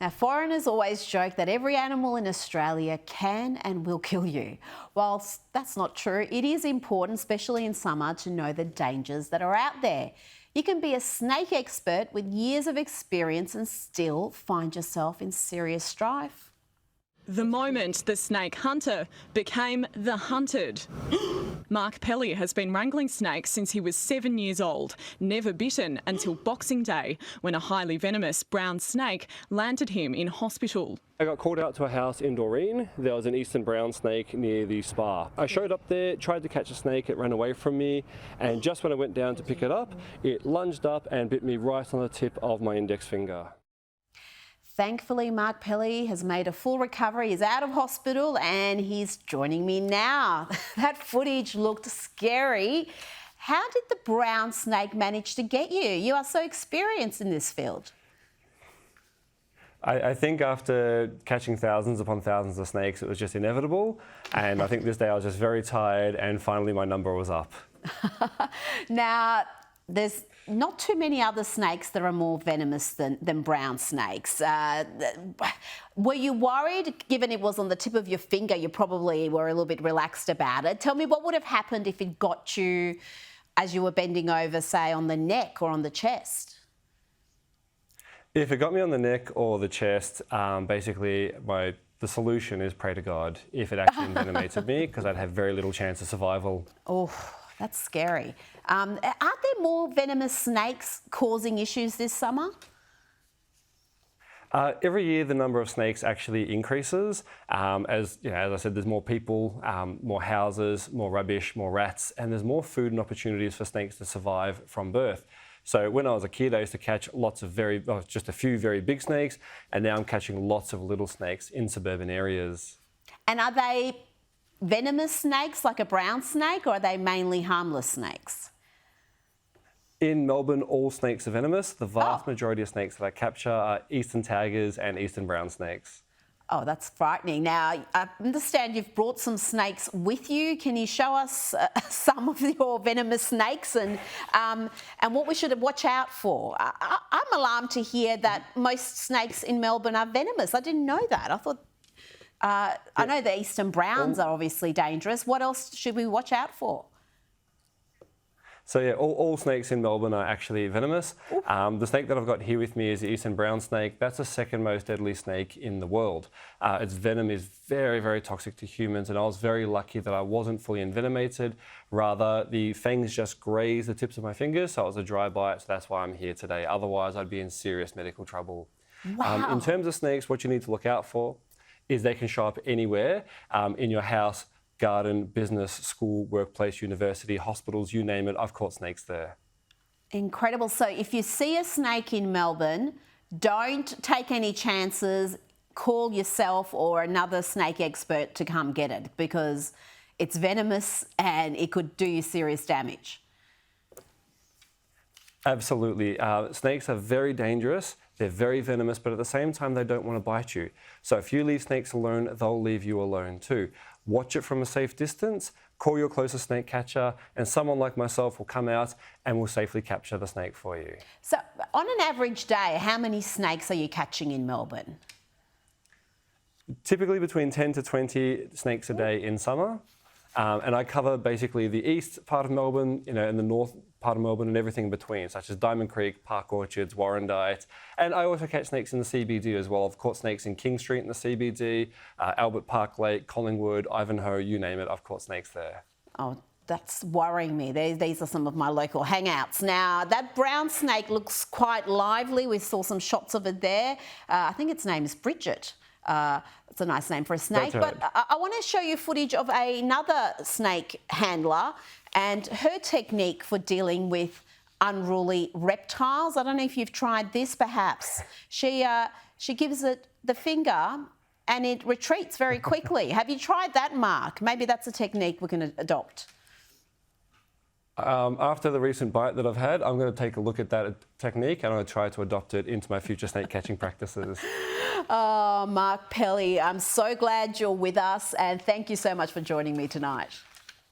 Now, foreigners always joke that every animal in Australia can and will kill you. Whilst that's not true, it is important, especially in summer, to know the dangers that are out there. You can be a snake expert with years of experience and still find yourself in serious strife. The moment the snake hunter became the hunted. Mark Pelley has been wrangling snakes since he was 7 years old, never bitten until Boxing Day, when a highly venomous brown snake landed him in hospital. I got called out to a house in Doreen. There was an eastern brown snake near the spa. I showed up there, tried to catch a snake, it ran away from me, and just when I went down to pick it up, it lunged up and bit me right on the tip of my index finger. Thankfully, Mark Pelley has made a full recovery. He's out of hospital and he's joining me now. That footage looked scary. How did the brown snake manage to get you? You are so experienced in this field. I think after catching thousands upon thousands of snakes, it was just inevitable. And I think this day I was just very tired and finally my number was up. Now, there's not too many other snakes that are more venomous than brown snakes. Were you worried? Given it was on the tip of your finger, you probably were a little bit relaxed about it. Tell me, what would have happened if it got you as you were bending over, say, on the neck or on the chest? If it got me on the neck or the chest, basically the solution is pray to God if it actually envenomated me, because I'd have very little chance of survival. Oh, that's scary. Aren't there more venomous snakes causing issues this summer? Every year the number of snakes actually increases. As I said, there's more people, more houses, more rubbish, more rats, and there's more food and opportunities for snakes to survive from birth. So when I was a kid, I used to catch just a few very big snakes, and now I'm catching lots of little snakes in suburban areas. And are they venomous snakes like a brown snake, or are they mainly harmless snakes? In Melbourne, all snakes are venomous. The vast majority of snakes that I capture are eastern tigers and eastern brown snakes. Oh, that's frightening. Now, I understand you've brought some snakes with you. Can you show us some of your venomous snakes and what we should watch out for? I'm alarmed to hear that most snakes in Melbourne are venomous. I didn't know that. I thought... I know the eastern browns are obviously dangerous. What else should we watch out for? So yeah, all snakes in Melbourne are actually venomous. The snake that I've got here with me is the eastern brown snake. That's the second most deadly snake in the world. Its venom is very, very toxic to humans, and I was very lucky that I wasn't fully envenomated. Rather, the fangs just grazed the tips of my fingers, so it was a dry bite, so that's why I'm here today. Otherwise, I'd be in serious medical trouble. Wow. In terms of snakes, what you need to look out for is they can show up anywhere, in your house, garden, business, school, workplace, university, hospitals, you name it. I've caught snakes there. Incredible. So if you see a snake in Melbourne, don't take any chances. Call yourself or another snake expert to come get it, because it's venomous and it could do you serious damage. Absolutely. Snakes are very dangerous. They're very venomous, but at the same time, they don't want to bite you. So if you leave snakes alone, they'll leave you alone too. Watch it from a safe distance, call your closest snake catcher, and someone like myself will come out and will safely capture the snake for you. So on an average day, how many snakes are you catching in Melbourne? Typically between 10 to 20 snakes a day in summer. And I cover basically the east part of Melbourne, and the north part of Melbourne and everything in between, such as Diamond Creek, Park Orchards, Warrandyte. And I also catch snakes in the CBD as well. I've caught snakes in King Street in the CBD, Albert Park Lake, Collingwood, Ivanhoe, you name it, I've caught snakes there. Oh, that's worrying me. These are some of my local hangouts. Now, that brown snake looks quite lively. We saw some shots of it there. I think its name is Bridget. It's a nice name for a snake. That's right. But I want to show you footage of another snake handler and her technique for dealing with unruly reptiles. I don't know if you've tried this, perhaps. She gives it the finger and it retreats very quickly. Have you tried that, Mark? Maybe that's a technique we can adopt. After the recent bite that I've had, I'm going to take a look at that technique and I'm going to try to adopt it into my future snake catching practices. Oh, Mark Pelley, I'm so glad you're with us, and thank you so much for joining me tonight.